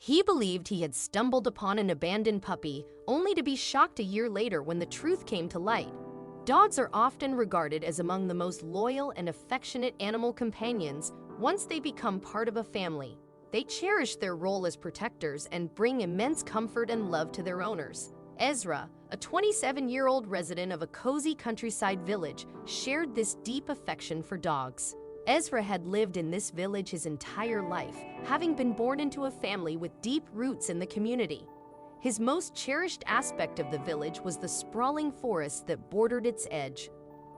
He believed he had stumbled upon an abandoned puppy, only to be shocked a year later when the truth came to light. Dogs are often regarded as among the most loyal and affectionate animal companions once they become part of a family. They cherish their role as protectors and bring immense comfort and love to their owners. Ezra, a 27-year-old resident of a cozy countryside village, shared this deep affection for dogs. Ezra had lived in this village his entire life, having been born into a family with deep roots in the community. His most cherished aspect of the village was the sprawling forest that bordered its edge.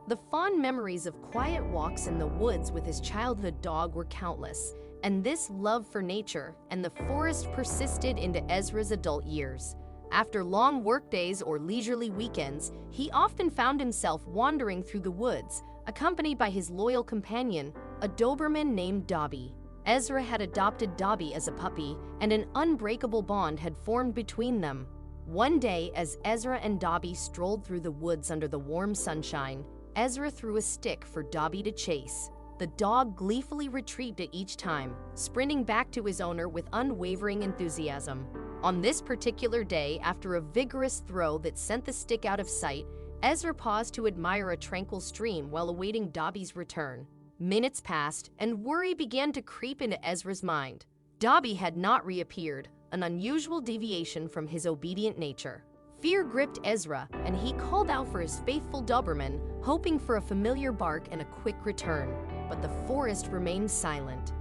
The fond memories of quiet walks in the woods with his childhood dog were countless, and this love for nature and the forest persisted into Ezra's adult years. After long workdays or leisurely weekends, he often found himself wandering through the woods, accompanied by his loyal companion, a Doberman named Dobby. Ezra had adopted Dobby as a puppy, and an unbreakable bond had formed between them. One day, as Ezra and Dobby strolled through the woods under the warm sunshine, Ezra threw a stick for Dobby to chase. The dog gleefully retrieved it each time, sprinting back to his owner with unwavering enthusiasm. On this particular day, after a vigorous throw that sent the stick out of sight, Ezra paused to admire a tranquil stream while awaiting Dobby's return. Minutes passed, and worry began to creep into Ezra's mind. Dobby had not reappeared, an unusual deviation from his obedient nature. Fear gripped Ezra, and he called out for his faithful Doberman, hoping for a familiar bark and a quick return. But the forest remained silent.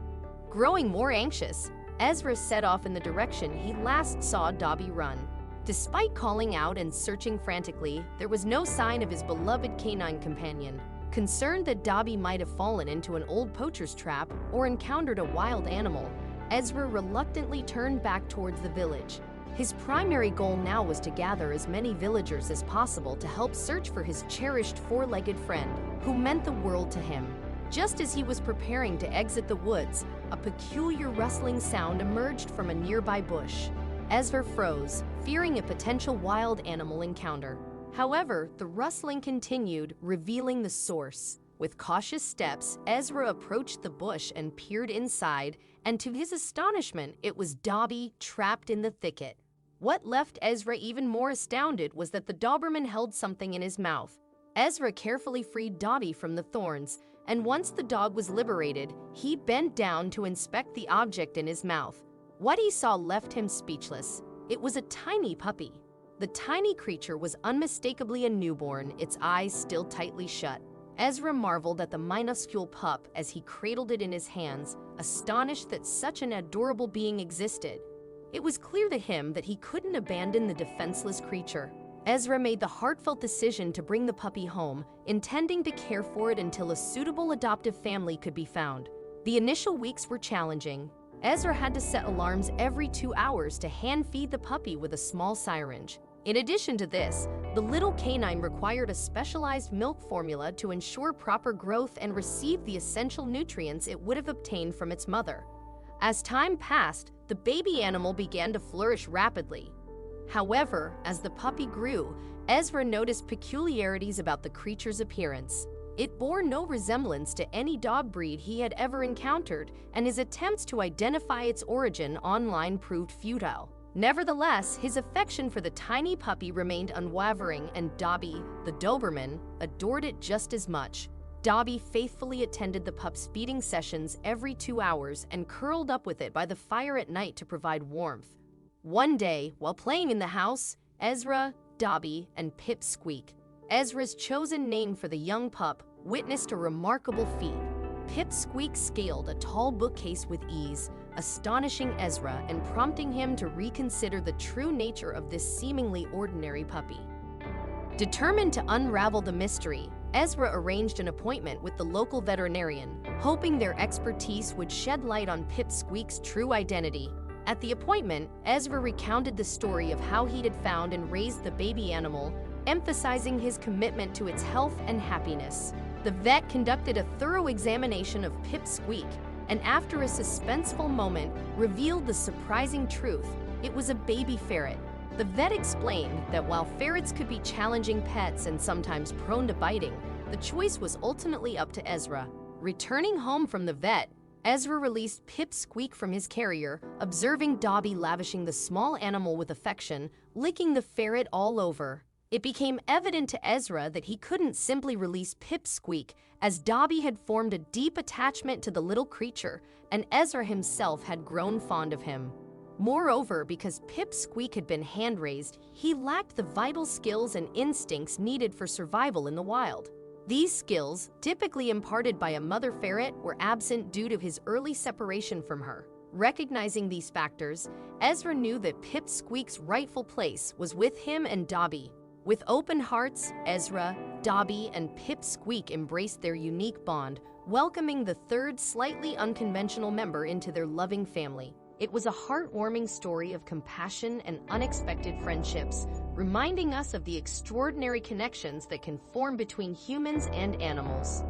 Growing more anxious, Ezra set off in the direction he last saw Dobby run. Despite calling out and searching frantically, there was no sign of his beloved canine companion. Concerned that Dobby might have fallen into an old poacher's trap or encountered a wild animal, Ezra reluctantly turned back towards the village. His primary goal now was to gather as many villagers as possible to help search for his cherished four-legged friend, who meant the world to him. Just as he was preparing to exit the woods, a peculiar rustling sound emerged from a nearby bush. Ezra froze, fearing a potential wild animal encounter. However, the rustling continued, revealing the source. With cautious steps, Ezra approached the bush and peered inside, and to his astonishment, it was Dobby trapped in the thicket. What left Ezra even more astounded was that the Doberman held something in his mouth. Ezra carefully freed Dobby from the thorns, and once the dog was liberated, he bent down to inspect the object in his mouth. What he saw left him speechless. It was a tiny puppy. The tiny creature was unmistakably a newborn, its eyes still tightly shut. Ezra marveled at the minuscule pup as he cradled it in his hands, astonished that such an adorable being existed. It was clear to him that he couldn't abandon the defenseless creature. Ezra made the heartfelt decision to bring the puppy home, intending to care for it until a suitable adoptive family could be found. The initial weeks were challenging. Ezra had to set alarms every 2 hours to hand-feed the puppy with a small syringe. In addition to this, the little canine required a specialized milk formula to ensure proper growth and receive the essential nutrients it would have obtained from its mother. As time passed, the baby animal began to flourish rapidly. However, as the puppy grew, Ezra noticed peculiarities about the creature's appearance. It bore no resemblance to any dog breed he had ever encountered, and his attempts to identify its origin online proved futile. Nevertheless, his affection for the tiny puppy remained unwavering, and Dobby, the Doberman, adored it just as much. Dobby faithfully attended the pup's feeding sessions every 2 hours and curled up with it by the fire at night to provide warmth. One day, while playing in the house, Ezra, Dobby, and Pip Squeak, Ezra's chosen name for the young pup, witnessed a remarkable feat. Pip Squeak scaled a tall bookcase with ease, astonishing Ezra and prompting him to reconsider the true nature of this seemingly ordinary puppy. Determined to unravel the mystery, Ezra arranged an appointment with the local veterinarian, hoping their expertise would shed light on Pip Squeak's true identity. At the appointment, Ezra recounted the story of how he had found and raised the baby animal, emphasizing his commitment to its health and happiness. The vet conducted a thorough examination of Pip Squeak, and after a suspenseful moment, revealed the surprising truth. It was a baby ferret. The vet explained that while ferrets could be challenging pets and sometimes prone to biting, the choice was ultimately up to Ezra. Returning home from the vet, Ezra released Pip Squeak from his carrier, observing Dobby lavishing the small animal with affection, licking the ferret all over. It became evident to Ezra that he couldn't simply release Pip Squeak, as Dobby had formed a deep attachment to the little creature, and Ezra himself had grown fond of him. Moreover, because Pip Squeak had been hand-raised, he lacked the vital skills and instincts needed for survival in the wild. These skills, typically imparted by a mother ferret, were absent due to his early separation from her. Recognizing these factors, Ezra knew that Pip Squeak's rightful place was with him and Dobby. With open hearts, Ezra, Dobby, and Pip Squeak embraced their unique bond, welcoming the third, slightly unconventional member into their loving family. It was a heartwarming story of compassion and unexpected friendships, reminding us of the extraordinary connections that can form between humans and animals.